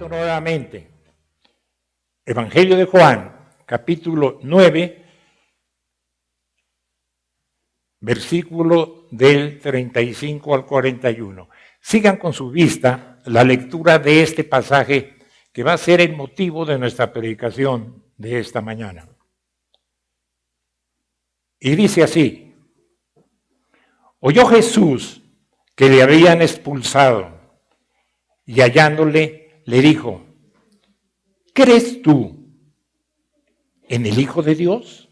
invito nuevamente. Evangelio de Juan, capítulo 9, versículo del 35 al 41. Sigan con su vista la lectura de este pasaje que va a ser el motivo de nuestra predicación de esta mañana. Y dice así: oyó Jesús que le habían expulsado y hallándole le dijo: ¿crees tú en el Hijo de Dios?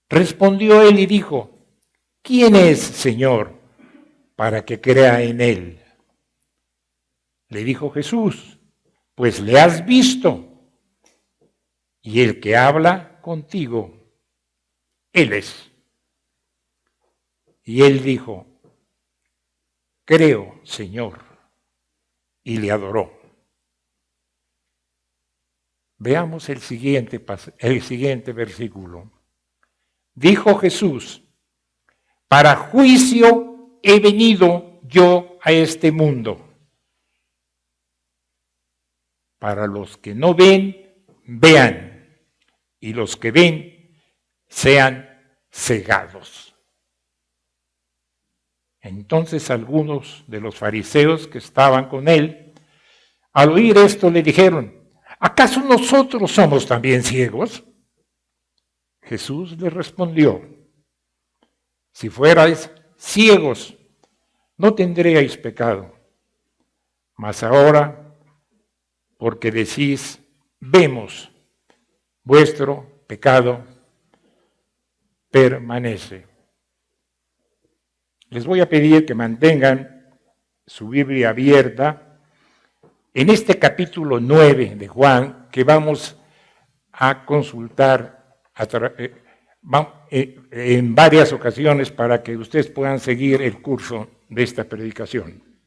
Respondió él y dijo: ¿quién es, Señor, para que crea en él? Le dijo Jesús: pues le has visto, y el que habla contigo, él es. Y él dijo: creo, Señor, y le adoró. Veamos el siguiente versículo. Dijo Jesús: para juicio he venido yo a este mundo. Para los que no ven, vean, y los que ven, sean cegados. Entonces algunos de los fariseos que estaban con él, al oír esto le dijeron: ¿acaso nosotros somos también ciegos? Jesús les respondió: si fuerais ciegos, no tendríais pecado. Mas ahora, porque decís, vemos, vuestro pecado permanece. Les voy a pedir que mantengan su Biblia abierta en este capítulo 9 de Juan, que vamos a consultar en varias ocasiones para que ustedes puedan seguir el curso de esta predicación.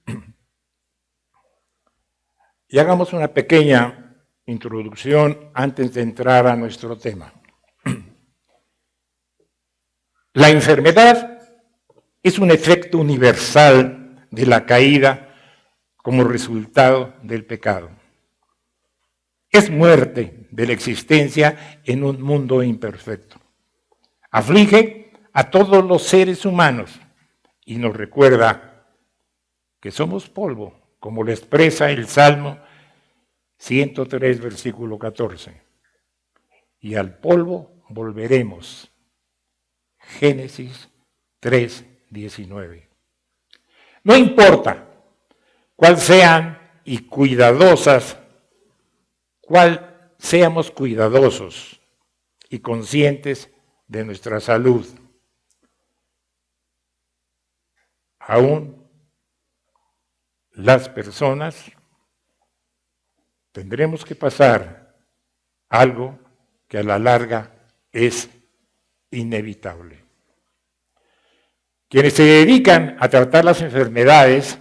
Y hagamos una pequeña introducción antes de entrar a nuestro tema. La enfermedad es un efecto universal de la caída como resultado del pecado. Es muerte de la existencia en un mundo imperfecto. Aflige a todos los seres humanos y nos recuerda que somos polvo, como lo expresa el Salmo 103, versículo 14. Y al polvo volveremos. Génesis 3, 19. No importa cuál seamos cuidadosos y conscientes de nuestra salud. Aún las personas tendremos que pasar algo que a la larga es inevitable. Quienes se dedican a tratar las enfermedades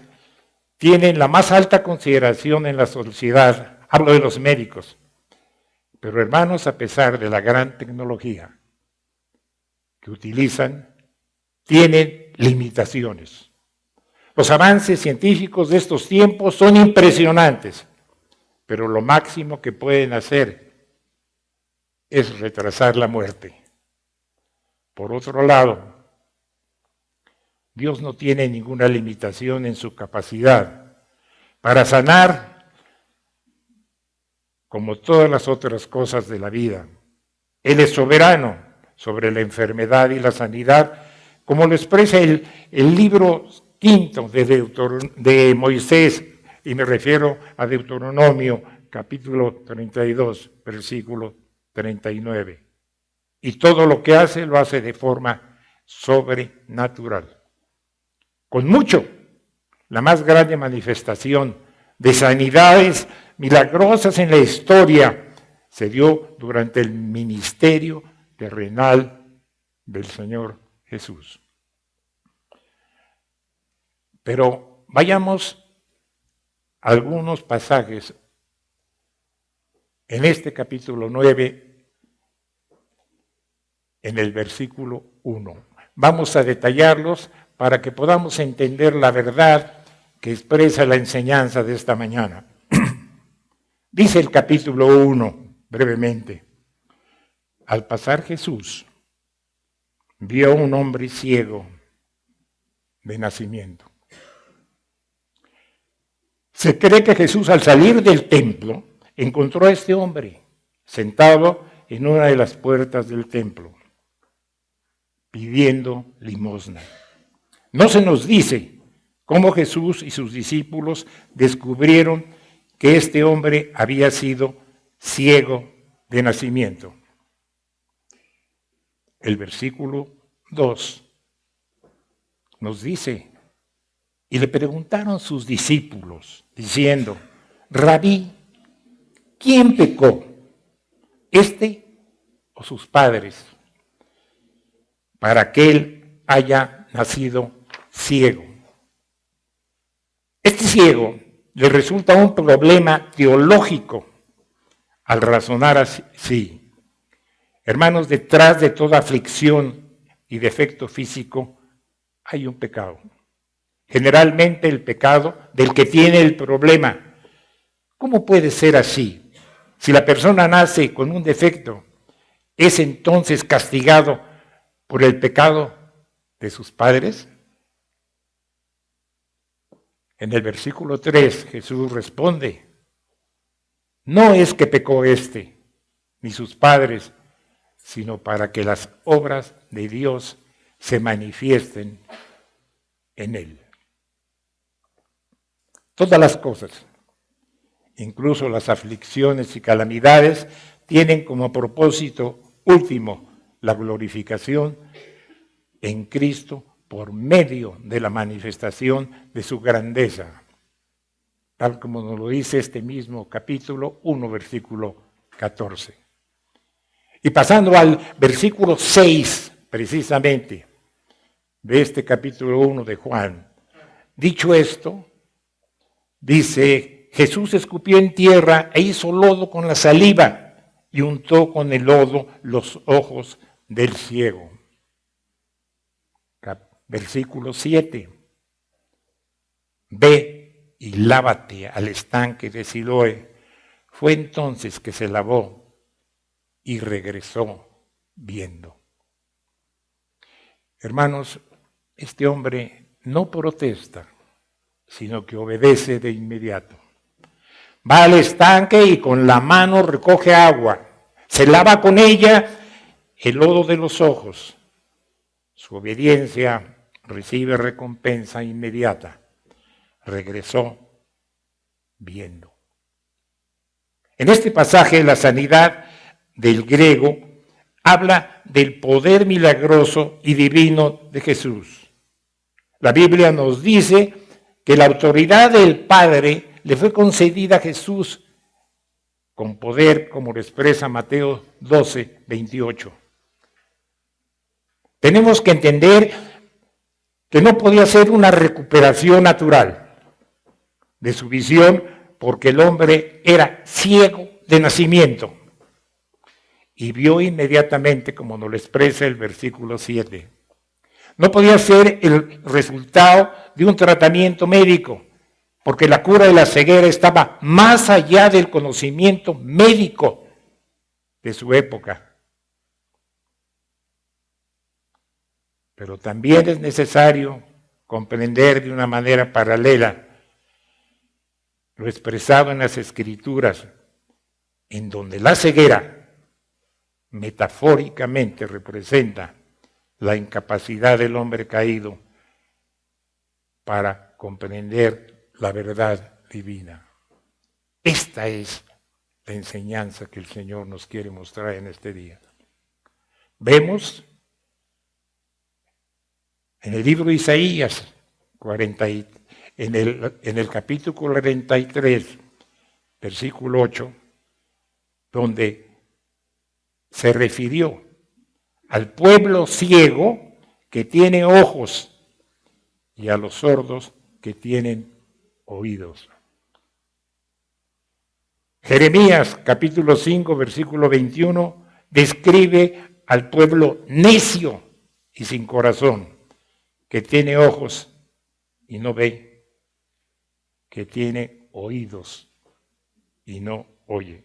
tienen la más alta consideración en la sociedad. Hablo de los médicos. Pero hermanos, a pesar de la gran tecnología que utilizan, tienen limitaciones. Los avances científicos de estos tiempos son impresionantes, pero lo máximo que pueden hacer es retrasar la muerte. Por otro lado, Dios no tiene ninguna limitación en su capacidad para sanar, como todas las otras cosas de la vida. Él es soberano sobre la enfermedad y la sanidad, como lo expresa el libro quinto de Moisés, y me refiero a Deuteronomio, capítulo 32, versículo 39. Y todo lo que hace, lo hace de forma sobrenatural. Con mucho, la más grande manifestación de sanidades milagrosas en la historia se dio durante el ministerio terrenal del Señor Jesús. Pero vayamos a algunos pasajes en este capítulo 9, en el versículo 1. Vamos a detallarlos para que podamos entender la verdad que expresa la enseñanza de esta mañana. Dice el capítulo 1, brevemente: al pasar Jesús, vio a un hombre ciego de nacimiento. Se cree que Jesús, al salir del templo, encontró a este hombre sentado en una de las puertas del templo, pidiendo limosna. No se nos dice cómo Jesús y sus discípulos descubrieron que este hombre había sido ciego de nacimiento. El versículo 2 nos dice: y le preguntaron sus discípulos, diciendo: Rabí, ¿quién pecó, este o sus padres, para que él haya nacido ciego? Este ciego le resulta un problema teológico al razonar así. Hermanos, detrás de toda aflicción y defecto físico hay un pecado. Generalmente el pecado del que tiene el problema. ¿Cómo puede ser así? Si la persona nace con un defecto, ¿es entonces castigado por el pecado de sus padres? En el versículo 3 Jesús responde: no es que pecó este, ni sus padres, sino para que las obras de Dios se manifiesten en él. Todas las cosas, incluso las aflicciones y calamidades, tienen como propósito último la glorificación en Cristo por medio de la manifestación de su grandeza, tal como nos lo dice este mismo capítulo 1, versículo 14. Y pasando al versículo 6, precisamente, de este capítulo 1 de Juan, dicho esto, dice: Jesús escupió en tierra e hizo lodo con la saliva y untó con el lodo los ojos del ciego. Versículo 7. Ve y lávate al estanque de Siloé. Fue entonces que se lavó y regresó viendo. Hermanos, este hombre no protesta, sino que obedece de inmediato. Va al estanque y con la mano recoge agua, se lava con ella el lodo de los ojos. Su obediencia recibe recompensa inmediata. Regresó viendo. En este pasaje, la sanidad del griego habla del poder milagroso y divino de Jesús. La Biblia nos dice que la autoridad del Padre le fue concedida a Jesús con poder, como lo expresa Mateo 12, 28. Tenemos que entender que no podía ser una recuperación natural de su visión, porque el hombre era ciego de nacimiento y vio inmediatamente, como nos lo expresa el versículo 7. No podía ser el resultado de un tratamiento médico, porque la cura de la ceguera estaba más allá del conocimiento médico de su época. Pero también es necesario comprender de una manera paralela lo expresado en las Escrituras, en donde la ceguera metafóricamente representa la incapacidad del hombre caído para comprender la verdad divina. Esta es la enseñanza que el Señor nos quiere mostrar en este día. Vemos en el libro de Isaías, en el capítulo 43, versículo 8, donde se refirió al pueblo ciego que tiene ojos y a los sordos que tienen oídos. Jeremías capítulo 5, versículo 21, describe al pueblo necio y sin corazón, que tiene ojos y no ve, que tiene oídos y no oye.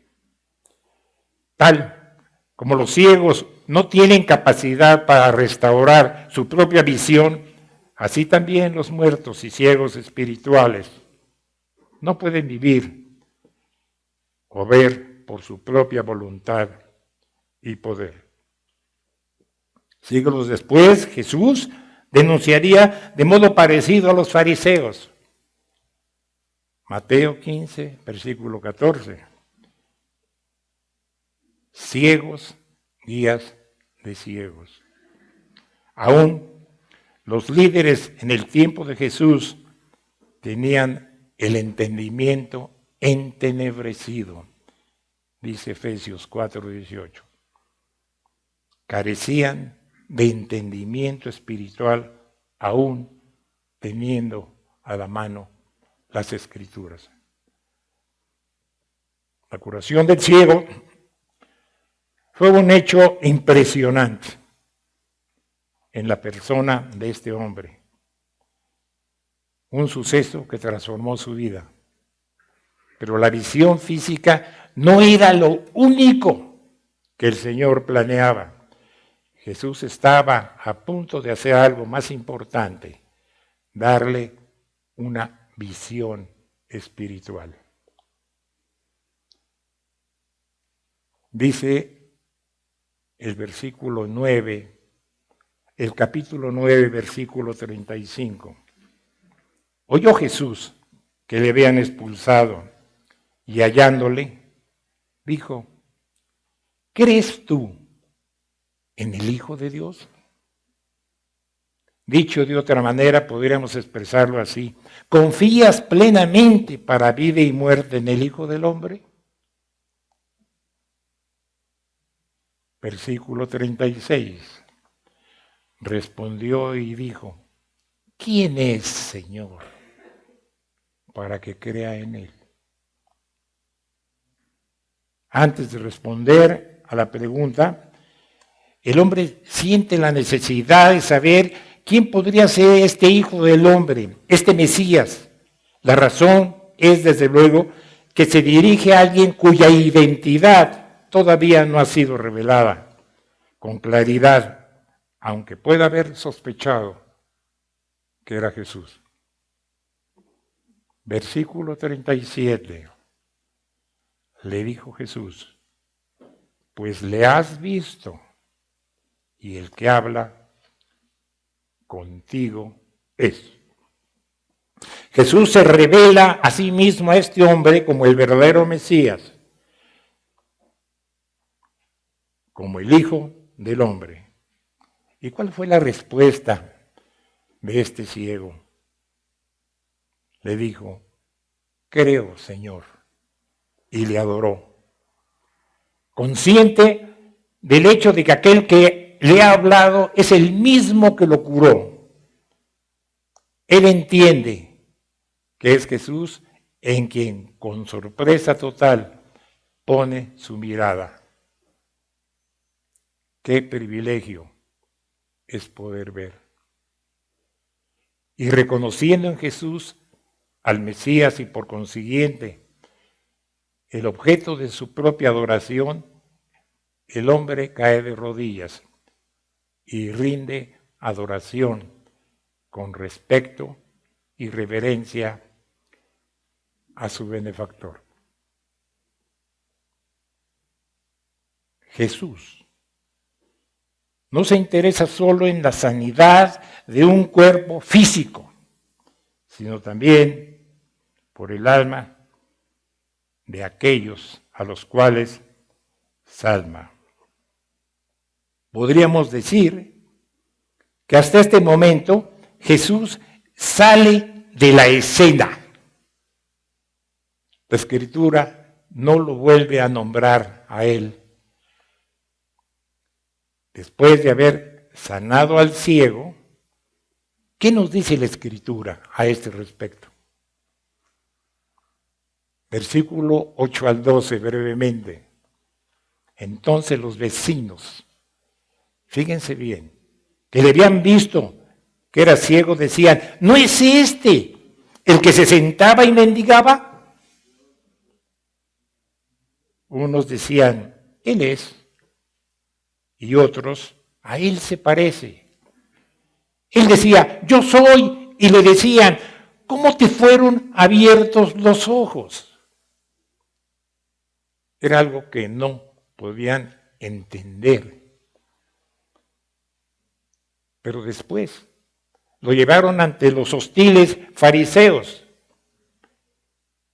Tal como los ciegos no tienen capacidad para restaurar su propia visión, así también los muertos y ciegos espirituales no pueden vivir o ver por su propia voluntad y poder. Siglos después, Jesús denunciaría de modo parecido a los fariseos. Mateo 15, versículo 14. Ciegos, guías de ciegos. Aún los líderes en el tiempo de Jesús tenían el entendimiento entenebrecido, dice Efesios 4:18. Carecían de entendimiento espiritual, aún teniendo a la mano las Escrituras. La curación del ciego fue un hecho impresionante en la persona de este hombre. Un suceso que transformó su vida. Pero la visión física no era lo único que el Señor planeaba. Jesús estaba a punto de hacer algo más importante, darle una visión espiritual. Dice el versículo 9, el capítulo 9, versículo 35. Oyó Jesús que le habían expulsado y hallándole, dijo, ¿crees tú en el Hijo de Dios? Dicho de otra manera, podríamos expresarlo así. ¿Confías plenamente para vida y muerte en el Hijo del Hombre? Versículo 36. Respondió y dijo, ¿quién es, Señor, para que crea en Él? Antes de responder a la pregunta, el hombre siente la necesidad de saber quién podría ser este Hijo del Hombre, este Mesías. La razón es, desde luego, que se dirige a alguien cuya identidad todavía no ha sido revelada con claridad, aunque pueda haber sospechado que era Jesús. Versículo 37. Le dijo Jesús, pues le has visto, y el que habla contigo es. Jesús se revela a sí mismo a este hombre como el verdadero Mesías, como el Hijo del Hombre. ¿Y cuál fue la respuesta de este ciego? Le dijo, creo, Señor, y le adoró. Consciente del hecho de que aquel que le ha hablado es el mismo que lo curó. Él entiende que es Jesús en quien, con sorpresa total, pone su mirada. Qué privilegio es poder ver. Y reconociendo en Jesús al Mesías y por consiguiente el objeto de su propia adoración, el hombre cae de rodillas y rinde adoración con respeto y reverencia a su benefactor. Jesús no se interesa solo en la sanidad de un cuerpo físico, sino también por el alma de aquellos a los cuales salva. Podríamos decir que hasta este momento Jesús sale de la escena. La Escritura no lo vuelve a nombrar a él. Después de haber sanado al ciego, ¿qué nos dice la Escritura a este respecto? Versículo 8 al 12, brevemente. Entonces los vecinos, fíjense bien, que le habían visto que era ciego, decían, ¿no es este el que se sentaba y mendigaba? Unos decían, Él es, y otros, a Él se parece. Él decía, yo soy, y le decían, ¿cómo te fueron abiertos los ojos? Era algo que no podían entender. Pero después lo llevaron ante los hostiles fariseos.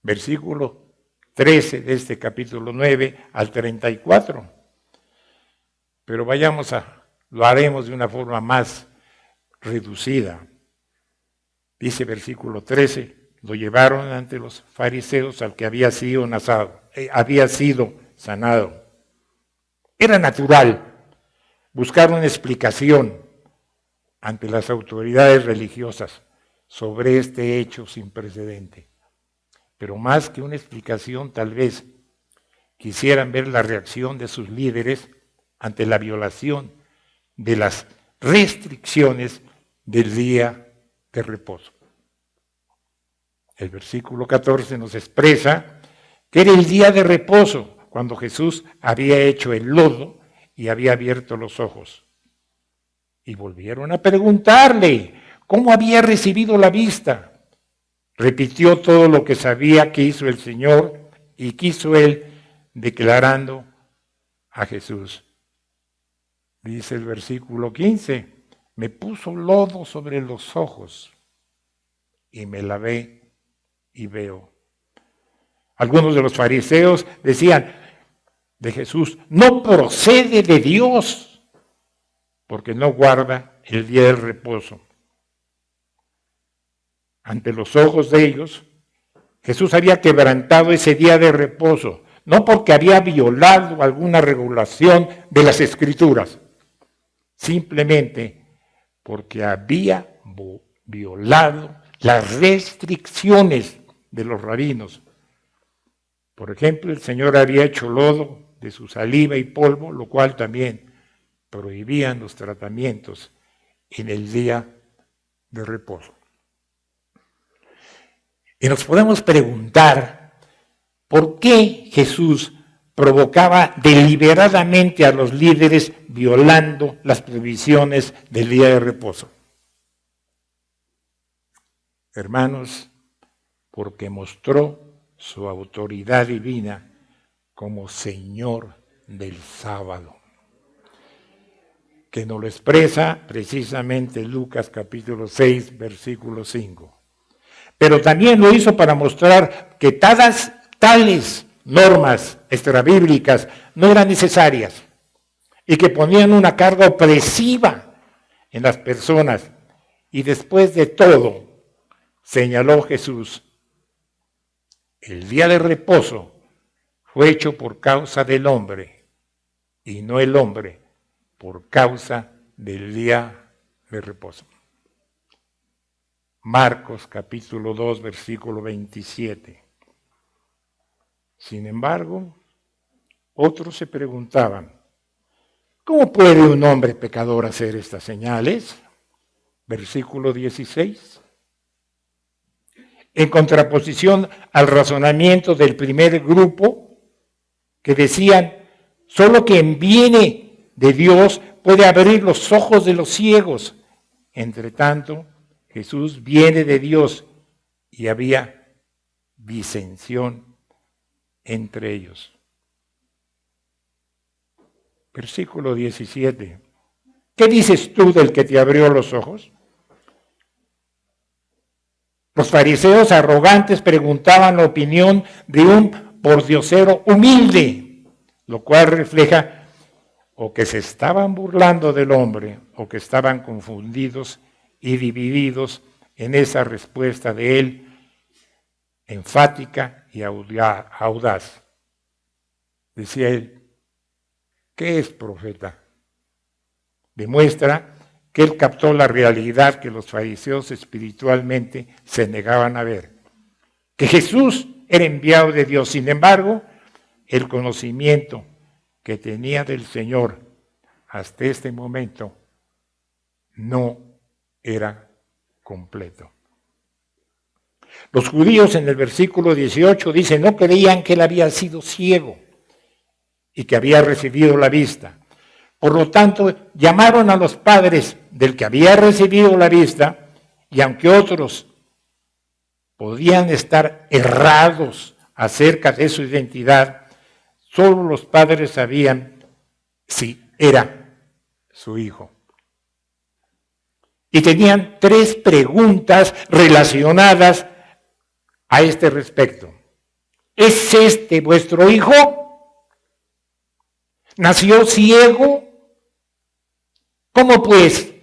Versículo 13 de este capítulo 9 al 34. Pero lo haremos de una forma más reducida. Dice versículo 13, lo llevaron ante los fariseos al que había sido sanado. Era natural buscar una explicación ante las autoridades religiosas sobre este hecho sin precedente. Pero más que una explicación, tal vez quisieran ver la reacción de sus líderes ante la violación de las restricciones del día de reposo. El versículo 14 nos expresa que era el día de reposo cuando Jesús había hecho el lodo y había abierto los ojos. Y volvieron a preguntarle cómo había recibido la vista. Repitió todo lo que sabía que hizo el Señor y quiso él declarando a Jesús. Dice el versículo 15, me puso lodo sobre los ojos y me lavé y veo. Algunos de los fariseos decían de Jesús, no procede de Dios, porque no guarda el día del reposo. Ante los ojos de ellos, Jesús había quebrantado ese día de reposo, no porque había violado alguna regulación de las Escrituras, simplemente porque había violado las restricciones de los rabinos. Por ejemplo, el Señor había hecho lodo de su saliva y polvo, lo cual también prohibían los tratamientos en el día de reposo. Y nos podemos preguntar por qué Jesús provocaba deliberadamente a los líderes violando las prohibiciones del día de reposo. Hermanos, porque mostró su autoridad divina como Señor del sábado, que nos lo expresa precisamente Lucas capítulo 6, versículo 5. Pero también lo hizo para mostrar que tales normas extrabíblicas no eran necesarias y que ponían una carga opresiva en las personas. Y después de todo, señaló Jesús, el día de reposo fue hecho por causa del hombre y no el hombre por causa del día de reposo. Marcos capítulo 2, versículo 27. Sin embargo, otros se preguntaban, ¿cómo puede un hombre pecador hacer estas señales? Versículo 16. En contraposición al razonamiento del primer grupo, que decían, solo quien viene de Dios puede abrir los ojos de los ciegos. Entre tanto, Jesús viene de Dios y había disensión entre ellos. Versículo 17. ¿Qué dices tú del que te abrió los ojos? Los fariseos arrogantes preguntaban la opinión de un pordiosero humilde, lo cual refleja o que se estaban burlando del hombre o que estaban confundidos y divididos en esa respuesta de él, enfática y audaz. Decía él, ¿qué es profeta? Demuestra que él captó la realidad que los fariseos espiritualmente se negaban a ver. Que Jesús era enviado de Dios. Sin embargo, el conocimiento que tenía del Señor hasta este momento no era completo. Los judíos en el versículo 18 dicen, no creían que él había sido ciego y que había recibido la vista. Por lo tanto, llamaron a los padres del que había recibido la vista, y aunque otros podían estar errados acerca de su identidad, solo los padres sabían si era su hijo. Y tenían 3 preguntas relacionadas a este respecto. ¿Es este vuestro hijo? ¿Nació ciego? ¿Cómo pues?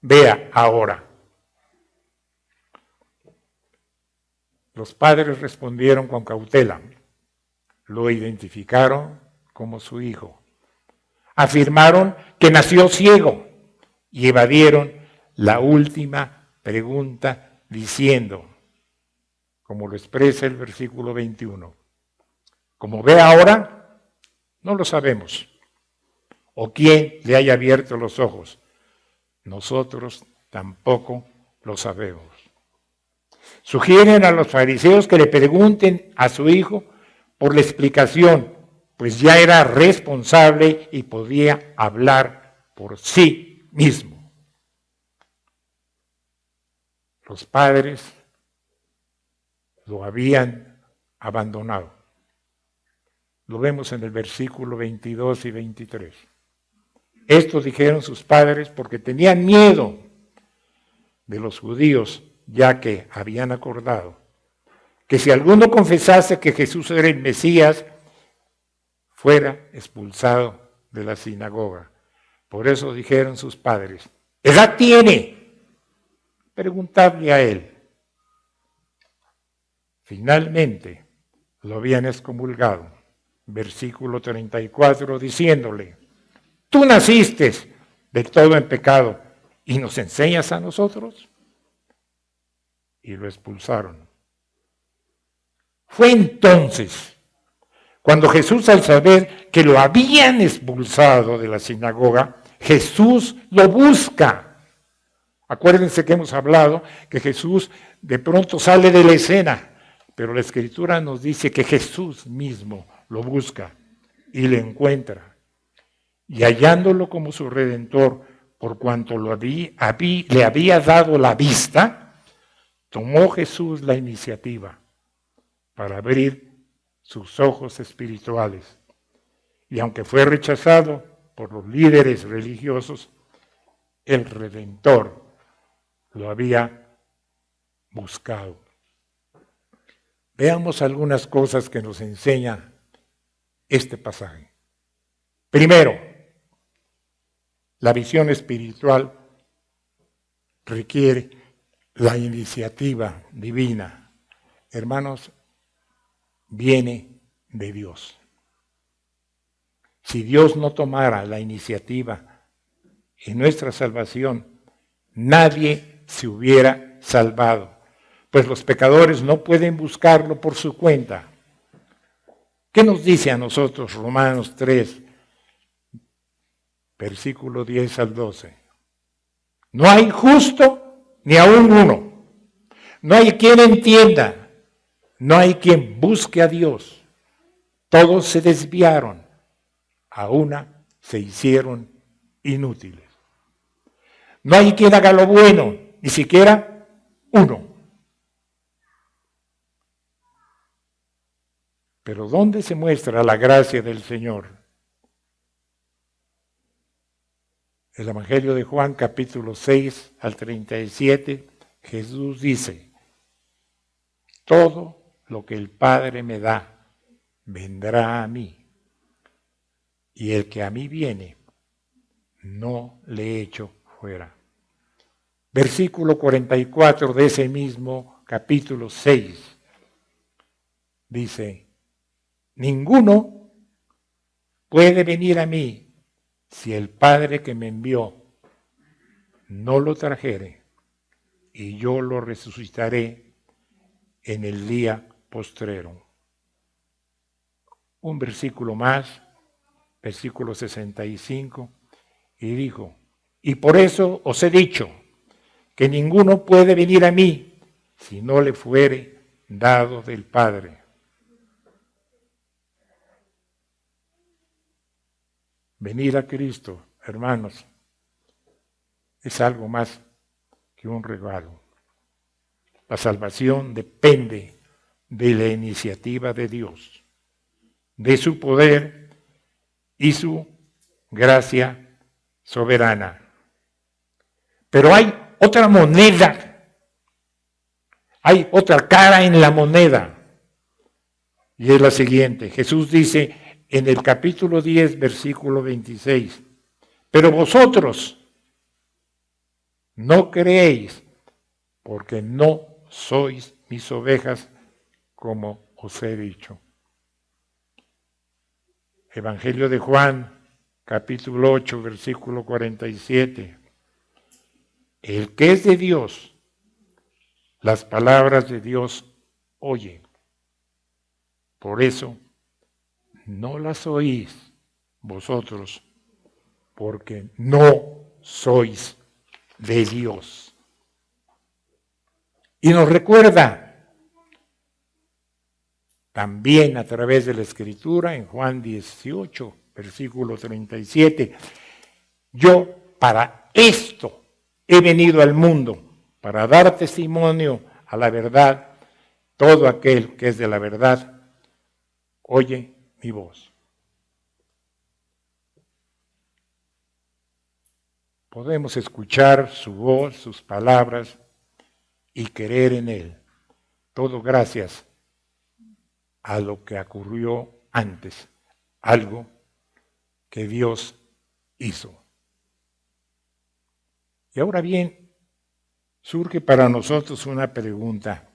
Vea ahora. Los padres respondieron con cautela. Lo identificaron como su hijo. Afirmaron que nació ciego y evadieron la última pregunta diciendo, como lo expresa el versículo 21, como ve ahora, no lo sabemos. O quién le haya abierto los ojos. Nosotros tampoco lo sabemos. Sugieren a los fariseos que le pregunten a su hijo por la explicación, pues ya era responsable y podía hablar por sí mismo. Los padres lo habían abandonado. Lo vemos en el versículo 22 y 23. Esto dijeron sus padres porque tenían miedo de los judíos, ya que habían acordado que si alguno confesase que Jesús era el Mesías, fuera expulsado de la sinagoga. Por eso dijeron sus padres, ¿qué edad tiene? Preguntadle a él. Finalmente lo habían excomulgado. Versículo 34, diciéndole, tú naciste de todo en pecado y nos enseñas a nosotros. Y lo expulsaron. Fue entonces cuando Jesús, al saber que lo habían expulsado de la sinagoga, Jesús lo busca. Acuérdense que hemos hablado que Jesús de pronto sale de la escena, pero la Escritura nos dice que Jesús mismo lo busca y le encuentra. Y hallándolo como su Redentor, por cuanto le había dado la vista, tomó Jesús la iniciativa para abrir sus ojos espirituales. Y aunque fue rechazado por los líderes religiosos, el Redentor lo había buscado. Veamos algunas cosas que nos enseña este pasaje. Primero, la visión espiritual requiere la iniciativa divina. Hermanos, viene de Dios. Si Dios no tomara la iniciativa en nuestra salvación, nadie se hubiera salvado, pues los pecadores no pueden buscarlo por su cuenta. ¿Qué nos dice a nosotros Romanos 3, versículo 10 al 12? No hay justo ni aún uno. No hay quien entienda. No hay quien busque a Dios. Todos se desviaron. A una se hicieron inútiles. No hay quien haga lo bueno, ni siquiera uno. Pero ¿dónde se muestra la gracia del Señor? El Evangelio de Juan, capítulo 6 al 37, Jesús dice, todo lo que el Padre me da, vendrá a mí. Y el que a mí viene, no le echo fuera. Versículo 44 de ese mismo capítulo 6, dice, ninguno puede venir a mí si el Padre que me envió no lo trajere, y yo lo resucitaré en el día postrero. Un versículo más, versículo 65, y dijo, y por eso os he dicho que ninguno puede venir a mí si no le fuere dado del Padre. Venir a Cristo, hermanos, es algo más que un regalo. La salvación depende de la iniciativa de Dios, de su poder y su gracia soberana. Pero hay otra moneda, hay otra cara en la moneda, y es la siguiente. Jesús dice en el capítulo 10, versículo 26, pero vosotros no creéis, porque no sois mis ovejas, como os he dicho. Evangelio de Juan, capítulo 8, versículo 47. El que es de Dios, las palabras de Dios oye. Por eso, no las oís vosotros, porque no sois de Dios. Y nos recuerda también a través de la Escritura en Juan 18, versículo 37, yo para esto he venido al mundo, para dar testimonio a la verdad. Todo aquel que es de la verdad oye mi voz. Podemos escuchar su voz, sus palabras y creer en Él. Todo gracias a lo que ocurrió antes, algo que Dios hizo. Y ahora bien, surge para nosotros una pregunta.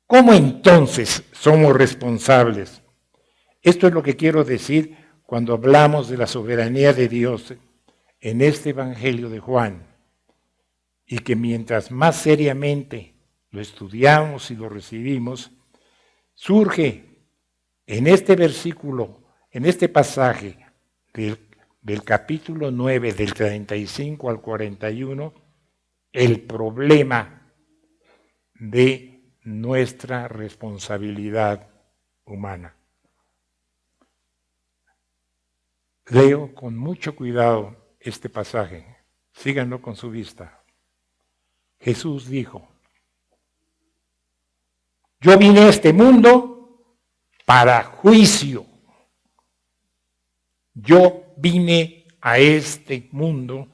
¿Cómo entonces somos responsables? Esto es lo que quiero decir cuando hablamos de la soberanía de Dios en este Evangelio de Juan, y que mientras más seriamente lo estudiamos y lo recibimos, surge en este versículo, en este pasaje del capítulo 9, del 35 al 41, el problema de nuestra responsabilidad humana. Leo con mucho cuidado este pasaje. Síganlo con su vista. Jesús dijo: yo vine a este mundo para juicio. Yo vine a este mundo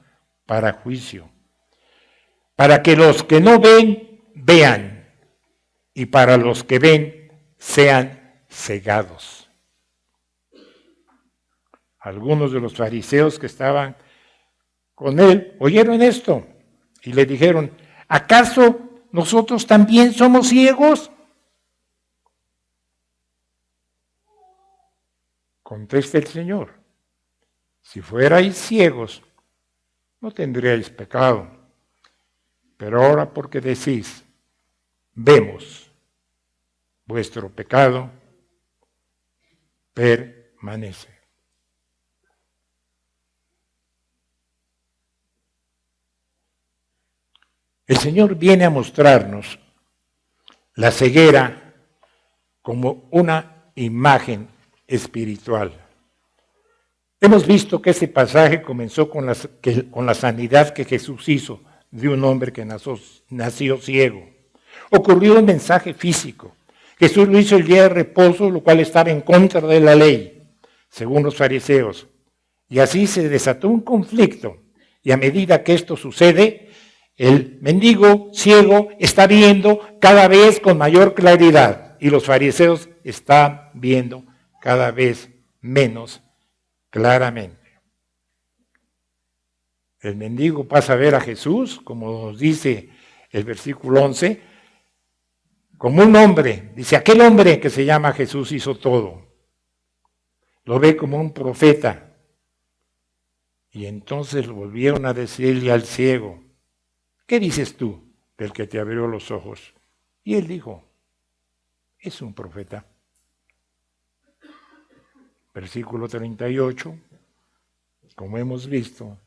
para juicio. Para que los que no ven, vean. Y para los que ven, sean cegados. Algunos de los fariseos que estaban con él oyeron esto y le dijeron: ¿acaso nosotros también somos ciegos? Contesta el Señor: si fuerais ciegos, no tendríais pecado. Pero ahora, porque decís, vemos, vuestro pecado permanece. El Señor viene a mostrarnos la ceguera como una imagen espiritual. Hemos visto que ese pasaje comenzó con la sanidad que Jesús hizo de un hombre que nació ciego. Ocurrió un mensaje físico. Jesús lo hizo el día de reposo, lo cual estaba en contra de la ley, según los fariseos. Y así se desató un conflicto. Y a medida que esto sucede, el mendigo ciego está viendo cada vez con mayor claridad y los fariseos están viendo cada vez menos claramente. El mendigo pasa a ver a Jesús, como nos dice el versículo 11, como un hombre. Dice, aquel hombre que se llama Jesús hizo todo. Lo ve como un profeta. Y entonces volvieron a decirle al ciego: ¿qué dices tú del que te abrió los ojos? Y él dijo: es un profeta. Versículo 38, como hemos visto,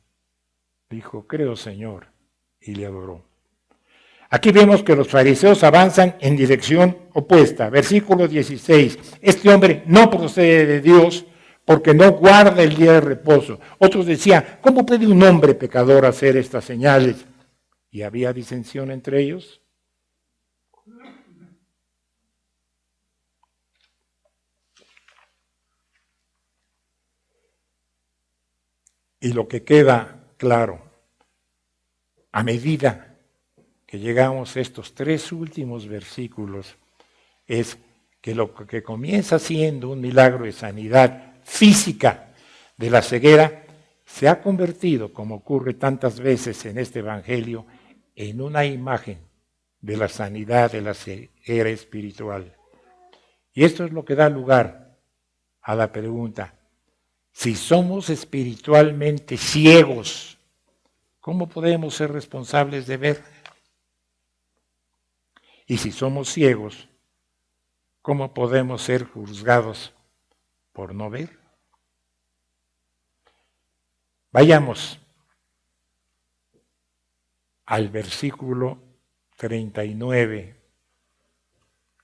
dijo: creo, Señor, y le adoró. Aquí vemos que los fariseos avanzan en dirección opuesta. Versículo 16, este hombre no procede de Dios porque no guarda el día de reposo. Otros decían, ¿cómo puede un hombre pecador hacer estas señales? ¿Y había disensión entre ellos? Y lo que queda claro, a medida que llegamos a estos 3 últimos versículos, es que lo que comienza siendo un milagro de sanidad física de la ceguera, se ha convertido, como ocurre tantas veces en este evangelio, en una imagen de la sanidad de la ceguera espiritual. Y esto es lo que da lugar a la pregunta: si somos espiritualmente ciegos, ¿cómo podemos ser responsables de ver? Y si somos ciegos, ¿cómo podemos ser juzgados por no ver? Vayamos al versículo 39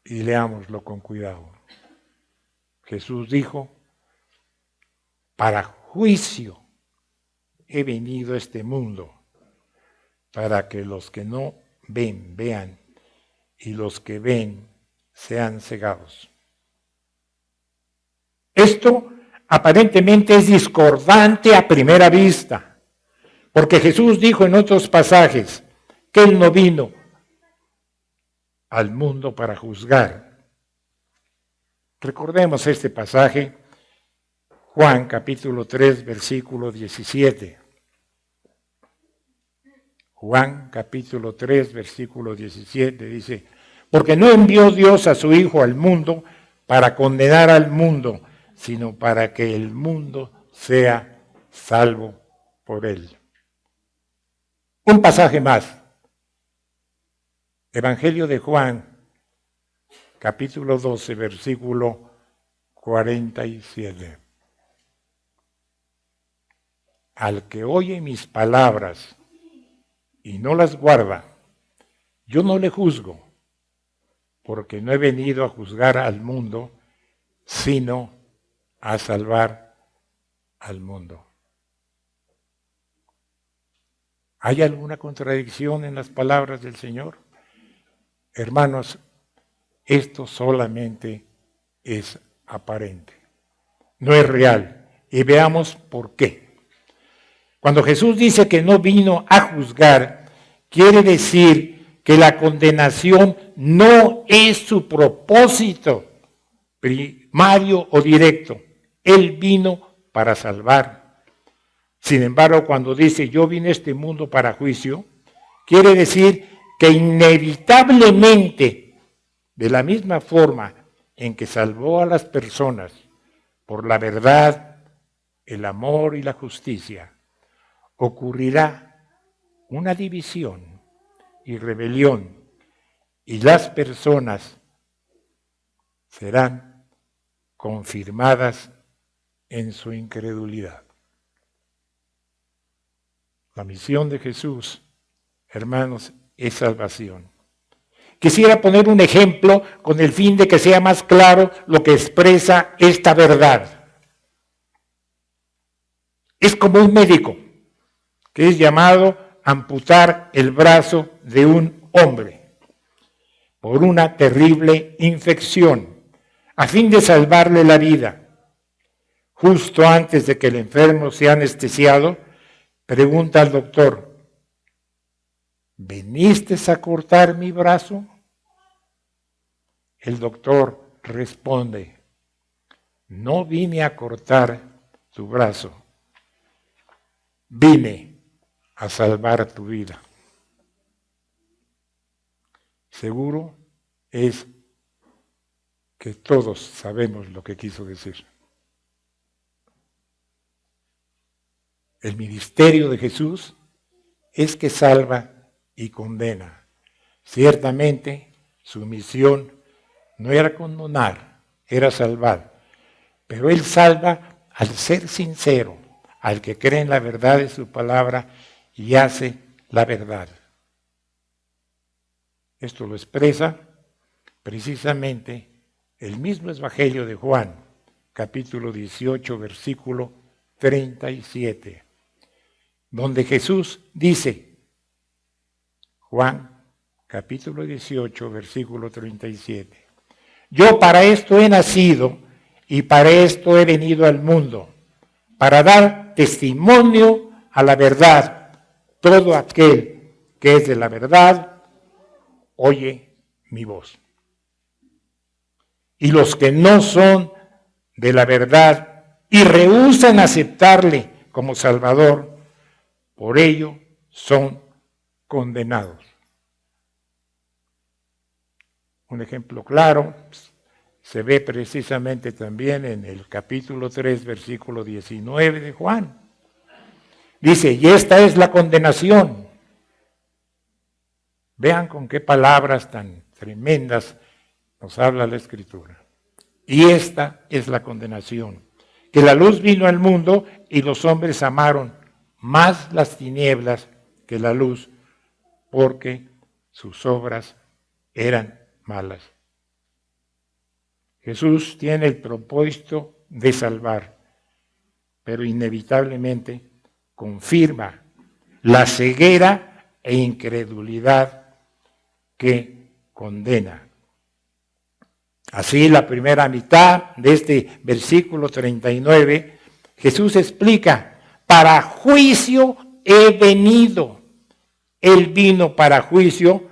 y leámoslo con cuidado. Jesús dijo: para juicio he venido a este mundo, para que los que no ven, vean, y los que ven sean cegados. Esto aparentemente es discordante a primera vista, porque Jesús dijo en otros pasajes que Él no vino al mundo para juzgar. Recordemos este pasaje, Juan capítulo 3, versículo 17. Juan capítulo 3, versículo 17 dice: porque no envió Dios a su Hijo al mundo para condenar al mundo, sino para que el mundo sea salvo por él. Un pasaje más. Evangelio de Juan, capítulo 12, versículo 47. Al que oye mis palabras y no las guarda, yo no le juzgo, porque no he venido a juzgar al mundo, sino a salvar al mundo. ¿Hay alguna contradicción en las palabras del Señor? Hermanos, esto solamente es aparente, no es real. Y veamos por qué. Cuando Jesús dice que no vino a juzgar, quiere decir que la condenación no es su propósito primario o directo. Él vino para salvar. Sin embargo, cuando dice yo vine a este mundo para juicio, quiere decir que inevitablemente, de la misma forma en que salvó a las personas por la verdad, el amor y la justicia, ocurrirá una división y rebelión, y las personas serán confirmadas en su incredulidad. La misión de Jesús, hermanos, es salvación. Quisiera poner un ejemplo con el fin de que sea más claro lo que expresa esta verdad. Es como un médico que es llamado a amputar el brazo de un hombre por una terrible infección, a fin de salvarle la vida. Justo antes de que el enfermo sea anestesiado, pregunta al doctor: ¿viniste a cortar mi brazo? El doctor responde: no vine a cortar tu brazo, vine a salvar tu vida. Seguro es que todos sabemos lo que quiso decir. El ministerio de Jesús es que salva y condena. Ciertamente, su misión no era condenar, era salvar. Pero Él salva al ser sincero, al que cree en la verdad de su palabra y hace la verdad. Esto lo expresa precisamente el mismo Evangelio de Juan, capítulo 18, versículo 37, donde Jesús dice, Juan, capítulo 18, versículo 37, yo para esto he nacido y para esto he venido al mundo, para dar testimonio a la verdad. Todo aquel que es de la verdad, oye mi voz. Y los que no son de la verdad y rehúsan aceptarle como Salvador, por ello son condenados. Un ejemplo claro se ve precisamente también en el capítulo 3, versículo 19 de Juan. Dice, y esta es la condenación. Vean con qué palabras tan tremendas nos habla la Escritura. Y esta es la condenación, que la luz vino al mundo y los hombres amaron más las tinieblas que la luz, porque sus obras eran malas. Jesús tiene el propósito de salvar, pero inevitablemente confirma la ceguera e incredulidad que condena. Así, la primera mitad de este versículo 39, Jesús explica, para juicio he venido. Él vino para juicio,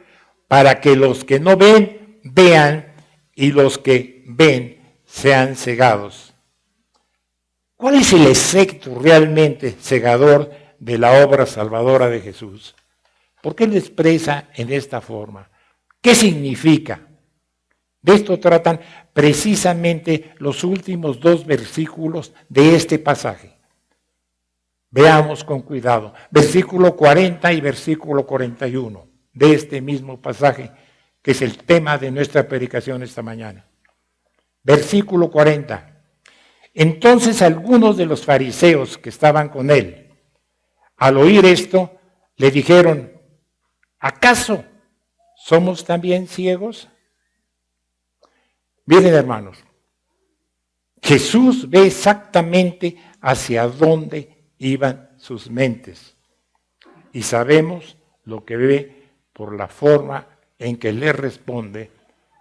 para que los que no ven, vean, y los que ven, sean cegados. ¿Cuál es el efecto realmente cegador de la obra salvadora de Jesús? ¿Por qué lo expresa en esta forma? ¿Qué significa? De esto tratan precisamente los últimos 2 versículos de este pasaje. Veamos con cuidado. Versículo 40 y versículo 41 de este mismo pasaje, que es el tema de nuestra predicación esta mañana. Versículo 40. Entonces algunos de los fariseos que estaban con él, al oír esto, le dijeron, ¿acaso somos también ciegos? Miren, hermanos, Jesús ve exactamente hacia dónde iban sus mentes. Y sabemos lo que ve por la forma en que le responde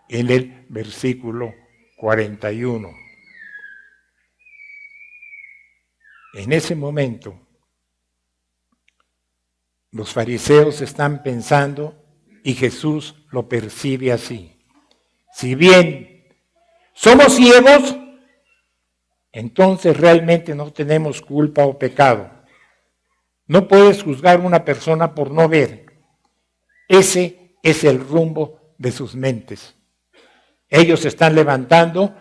en el versículo 41. En ese momento, los fariseos están pensando y Jesús lo percibe así. Si bien somos ciegos, entonces realmente no tenemos culpa o pecado. No puedes juzgar a una persona por no ver. Ese es el rumbo de sus mentes. Ellos están levantando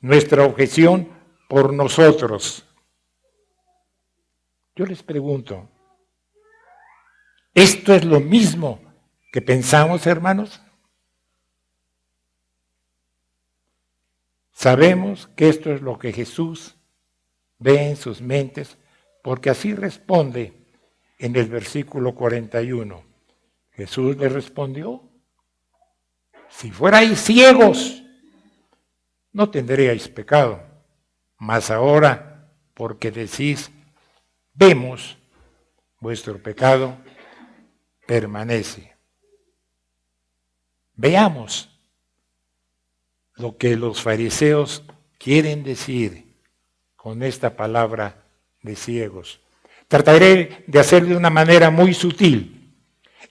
nuestra objeción por nosotros. Yo les pregunto, ¿esto es lo mismo que pensamos, hermanos? Sabemos que esto es lo que Jesús ve en sus mentes, porque así responde en el versículo 41. Jesús le respondió, si fuerais ciegos, no tendríais pecado, mas ahora, porque decís, vemos, vuestro pecado permanece. Veamos lo que los fariseos quieren decir con esta palabra de ciegos. Trataré de hacerlo de una manera muy sutil.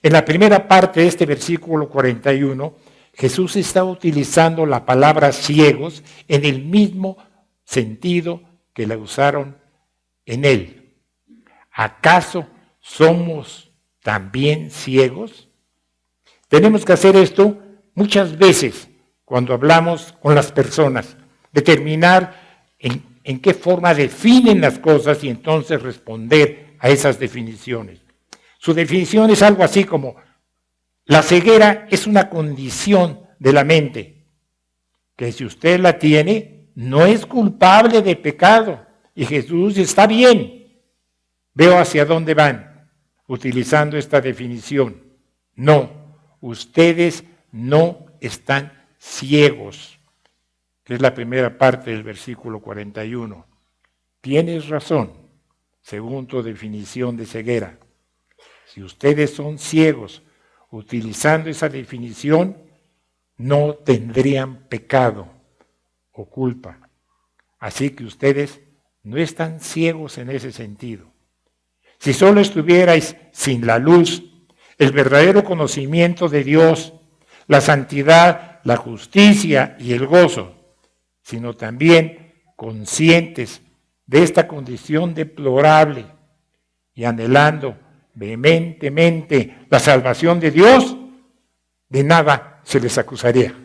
En la primera parte de este versículo 41, Jesús está utilizando la palabra ciegos en el mismo sentido que la usaron en él. ¿Acaso somos también ciegos? Tenemos que hacer esto muchas veces cuando hablamos con las personas, determinar en qué forma definen las cosas y entonces responder a esas definiciones. Su definición es algo así como, la ceguera es una condición de la mente, que si usted la tiene, no es culpable de pecado. Y Jesús está bien. Veo hacia dónde van utilizando esta definición. No, ustedes no están ciegos. que es la primera parte del versículo 41. Tienes razón, según tu definición de ceguera. Si ustedes son ciegos, utilizando esa definición, no tendrían pecado o culpa. Así que ustedes no están ciegos en ese sentido. Si solo estuvierais sin la luz, el verdadero conocimiento de Dios, la santidad, la justicia y el gozo, sino también conscientes de esta condición deplorable y anhelando vehementemente la salvación de Dios, de nada se les acusaría.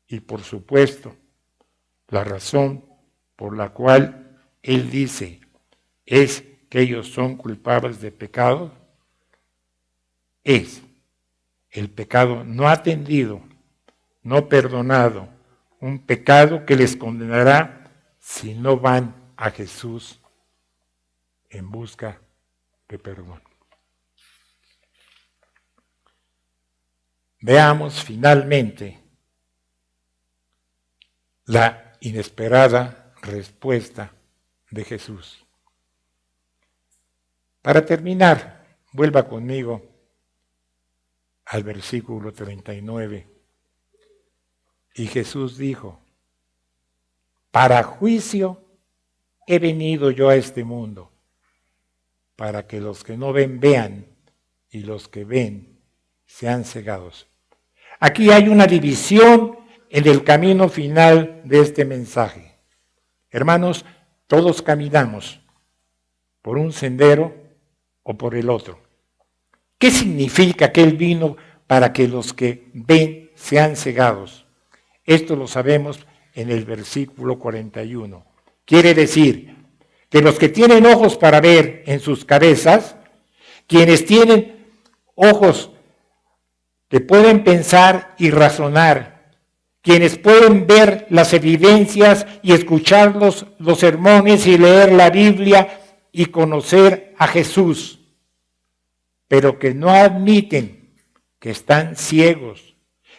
Y por supuesto, la razón por la cual Él dice es que ellos son culpables de pecado, es el pecado no atendido, no perdonado, un pecado que les condenará si no van a Jesús en busca de perdón. Veamos finalmente la inesperada respuesta de Jesús. Para terminar, vuelva conmigo al versículo 39. Y Jesús dijo, para juicio he venido yo a este mundo, para que los que no ven vean y los que ven sean cegados. Aquí hay una división en el camino final de este mensaje. Hermanos, todos caminamos por un sendero o por el otro. ¿Qué significa que Él vino para que los que ven sean cegados? Esto lo sabemos en el versículo 41. Quiere decir que los que tienen ojos para ver en sus cabezas, quienes tienen ojos que pueden pensar y razonar, quienes pueden ver las evidencias y escuchar los sermones y leer la Biblia y conocer a Jesús, pero que no admiten que están ciegos,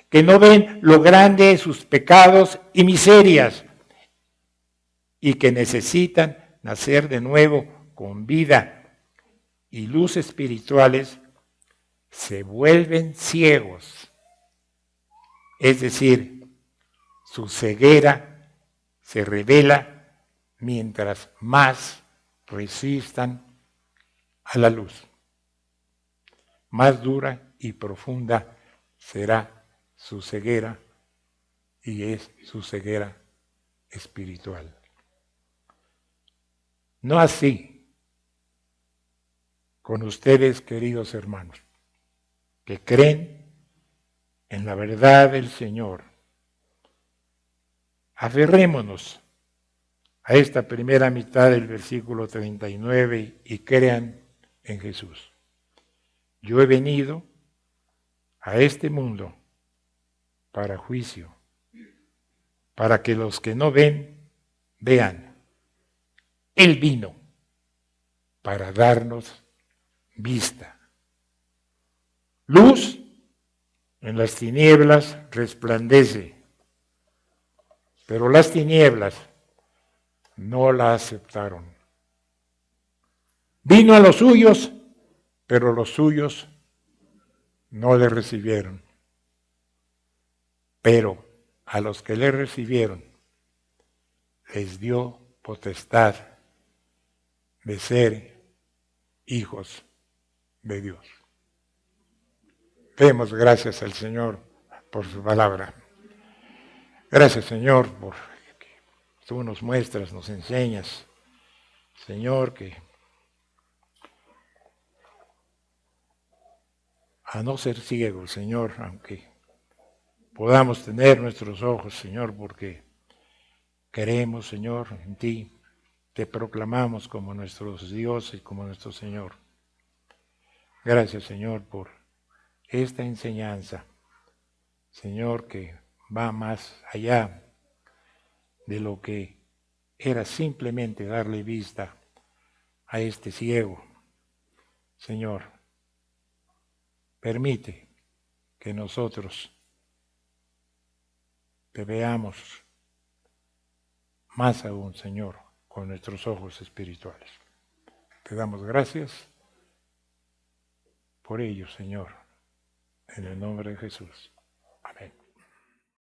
que no ven lo grande de sus pecados y miserias y que necesitan nacer de nuevo con vida y luz espirituales, se vuelven ciegos. Es decir, su ceguera se revela mientras más resistan a la luz. Más dura y profunda será su ceguera, y es su ceguera espiritual. No así con ustedes, queridos hermanos, que creen en la verdad del Señor. Aferrémonos a esta primera mitad del versículo 39 y crean en Jesús. Yo he venido a este mundo para juicio, para que los que no ven, vean. Él vino para darnos vista. Luz en las tinieblas resplandece, pero las tinieblas no la aceptaron. Vino a los suyos, pero los suyos no le recibieron. Pero a los que le recibieron, les dio potestad de ser hijos de Dios. Demos gracias al Señor por su palabra. Gracias, Señor, por que tú nos muestras, nos enseñas, Señor, que a no ser ciegos, Señor, aunque podamos tener nuestros ojos, Señor, porque queremos, Señor, en ti, te proclamamos como nuestro Dios y como nuestro Señor. Gracias, Señor, por esta enseñanza, Señor, que va más allá de lo que era simplemente darle vista a este ciego. Señor, permite que nosotros te veamos más aún, Señor, con nuestros ojos espirituales. Te damos gracias por ello, Señor, en el nombre de Jesús.